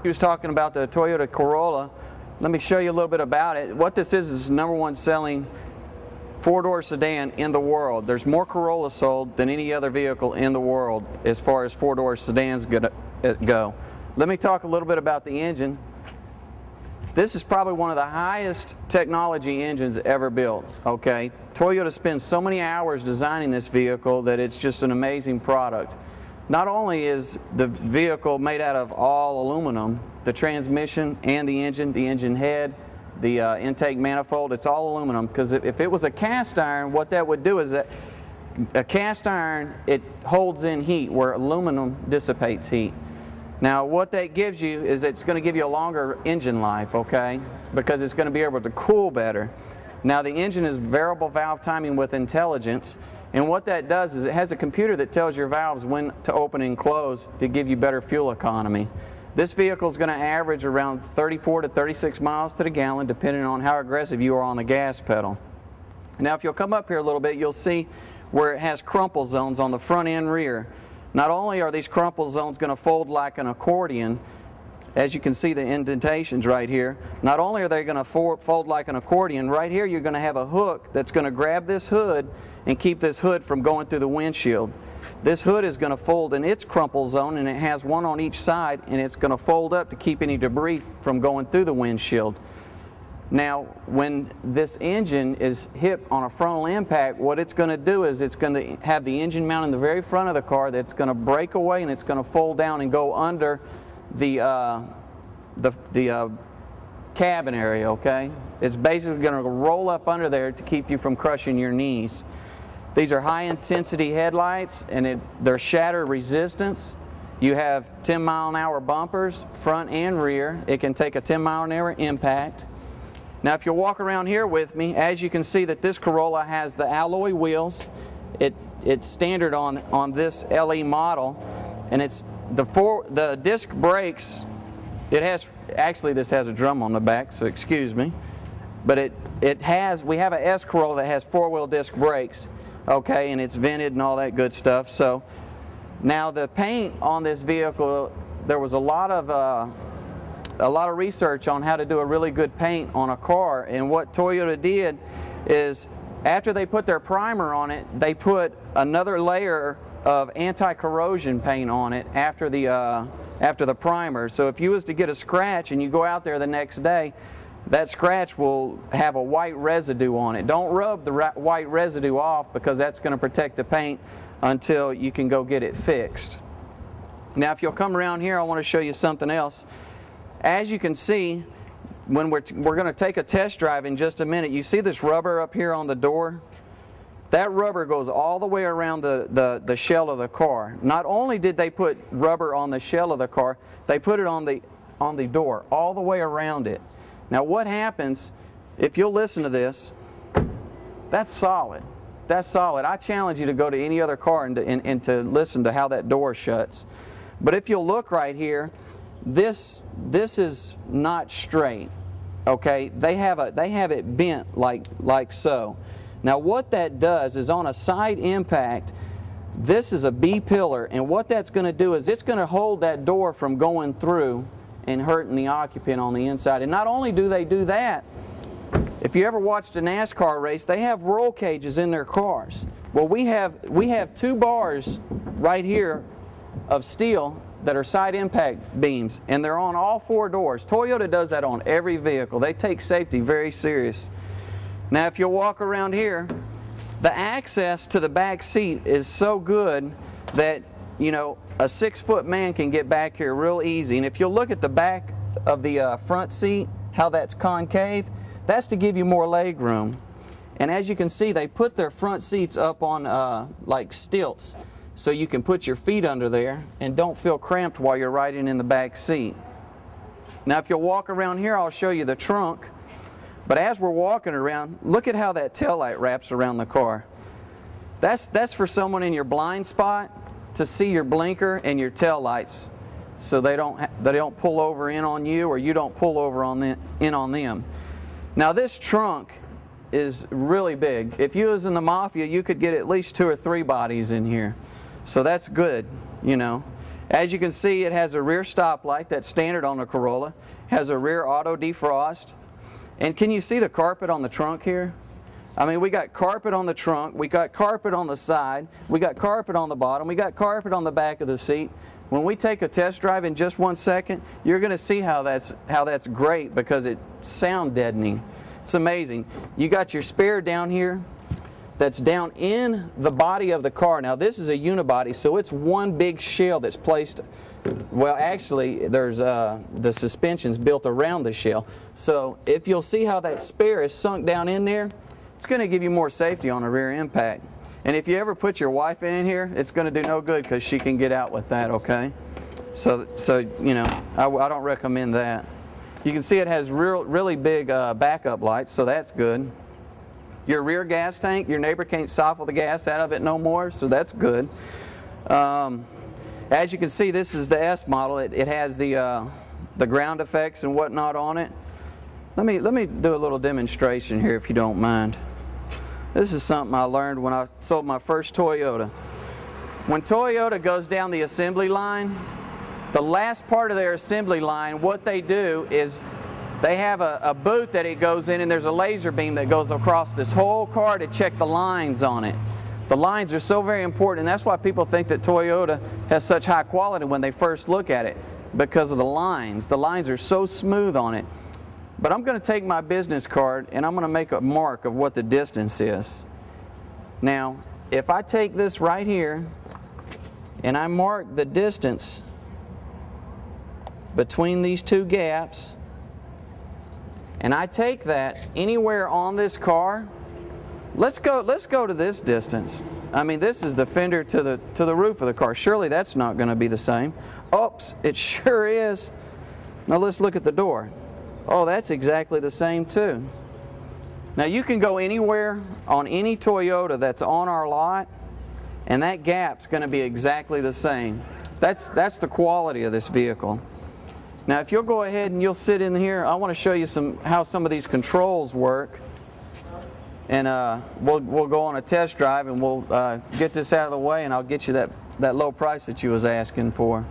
He was talking about the Toyota Corolla. Let me show you a little bit about it. What this is the #1 selling four-door sedan in the world. There's more Corollas sold than any other vehicle in the world as far as four-door sedans go. Let me talk a little bit about the engine. This is probably one of the highest technology engines ever built, okay? Toyota spends so many hours designing this vehicle that it's just an amazing product. Not only is the vehicle made out of all aluminum, the transmission and the engine head, the intake manifold, it's all aluminum, because if it was a cast iron, what that would do is that a cast iron, it holds in heat where aluminum dissipates heat. Now what that gives you is it's going to give you a longer engine life, okay, because it's going to be able to cool better. Now the engine is variable valve timing with intelligence, and what that does is it has a computer that tells your valves when to open and close to give you better fuel economy. This vehicle is going to average around 34 to 36 miles to the gallon depending on how aggressive you are on the gas pedal. Now if you'll come up here a little bit, you'll see where it has crumple zones on the front and rear. Not only are these crumple zones going to fold like an accordion, as you can see the indentations right here, not only are they going to fold like an accordion, right here you're going to have a hook that's going to grab this hood and keep this hood from going through the windshield. This hood is going to fold in its crumple zone, and it has one on each side, and it's going to fold up to keep any debris from going through the windshield. Now when this engine is hit on a frontal impact, what it's going to do is it's going to have the engine mount in the very front of the car that's going to break away, and it's going to fold down and go under the cabin area, okay? It's basically going to roll up under there to keep you from crushing your knees. These are high intensity headlights, and they're shatter resistance. You have 10-mile-an-hour bumpers, front and rear. It can take a 10-mile-an-hour impact. Now if you'll walk around here with me, as you can see that this Corolla has the alloy wheels. It's standard on this LE model, and it's the disc brakes. It has, actually this has a drum on the back, so excuse me, but we have a S Corolla that has four-wheel disc brakes, okay, and it's vented and all that good stuff. So now the paint on this vehicle, there was a lot of research on how to do a really good paint on a car, and what Toyota did is after they put their primer on it, they put another layer of anti-corrosion paint on it after the primer. So if you was to get a scratch and you go out there the next day, that scratch will have a white residue on it. Don't rub the white residue off, because that's going to protect the paint until you can go get it fixed. Now if you'll come around here, I want to show you something else. As you can see, when we're going to take a test drive in just a minute, you see this rubber up here on the door? That rubber goes all the way around the shell of the car. Not only did they put rubber on the shell of the car, they put it on the door, all the way around it. Now what happens, if you'll listen to this, that's solid. That's solid. I challenge you to go to any other car and to listen to how that door shuts. But if you'll look right here, this is not straight, okay? They have it bent like so. Now what that does is on a side impact, this is a B pillar, and what that's going to do is it's going to hold that door from going through and hurting the occupant on the inside. And not only do they do that, if you ever watched a NASCAR race, they have roll cages in their cars. Well, we have 2 bars right here of steel that are side impact beams, and they're on all 4 doors. Toyota does that on every vehicle. They take safety very serious. Now if you'll walk around here, the access to the back seat is so good that, you know, a 6-foot man can get back here real easy. And if you'll look at the back of the front seat, how that's concave, that's to give you more leg room. And as you can see, they put their front seats up on like stilts, so you can put your feet under there and don't feel cramped while you're riding in the back seat. Now if you'll walk around here, I'll show you the trunk. But as we're walking around, look at how that taillight wraps around the car. That's for someone in your blind spot to see your blinker and your taillights, so they don't pull over in on you, or you don't pull over in on them. Now this trunk is really big. If you was in the Mafia, you could get at least 2 or 3 bodies in here. So that's good, you know. As you can see, it has a rear stoplight that's standard on the Corolla, has a rear auto defrost. And can you see the carpet on the trunk here? I mean, we got carpet on the trunk, we got carpet on the side, we got carpet on the bottom, we got carpet on the back of the seat. When we take a test drive in just 1 second, you're going to see how that's great, because it's sound deadening. It's amazing. You got your spare down here that's down in the body of the car. Now this is a unibody, so it's one big shell that's placed, well actually there's the suspension's built around the shell. So if you'll see how that spare is sunk down in there, it's going to give you more safety on a rear impact. And if you ever put your wife in here, it's going to do no good, because she can get out with that, okay? So you know, I don't recommend that. You can see it has really big backup lights, so that's good. Your rear gas tank, your neighbor can't siphon the gas out of it no more, so that's good. As you can see, this is the S model. It has the ground effects and whatnot on it. Let me do a little demonstration here, if you don't mind. This is something I learned when I sold my first Toyota. When Toyota goes down the assembly line, the last part of their assembly line, what they do is they have a boot that it goes in, and there's a laser beam that goes across this whole car to check the lines on it. The lines are so very important, and that's why people think that Toyota has such high quality when they first look at it, because of the lines. The lines are so smooth on it. But I'm going to take my business card and I'm going to make a mark of what the distance is. Now, if I take this right here and I mark the distance between these two gaps, and I take that anywhere on this car, let's go to this distance. I mean, this is the fender to the roof of the car. Surely that's not going to be the same. Oops, it sure is. Now let's look at the door. Oh, that's exactly the same too. Now you can go anywhere on any Toyota that's on our lot, and that gap's going to be exactly the same. That's the quality of this vehicle. Now if you'll go ahead and you'll sit in here, I want to show you how some of these controls work. And we'll go on a test drive, and we'll get this out of the way, and I'll get you that low price that you was asking for.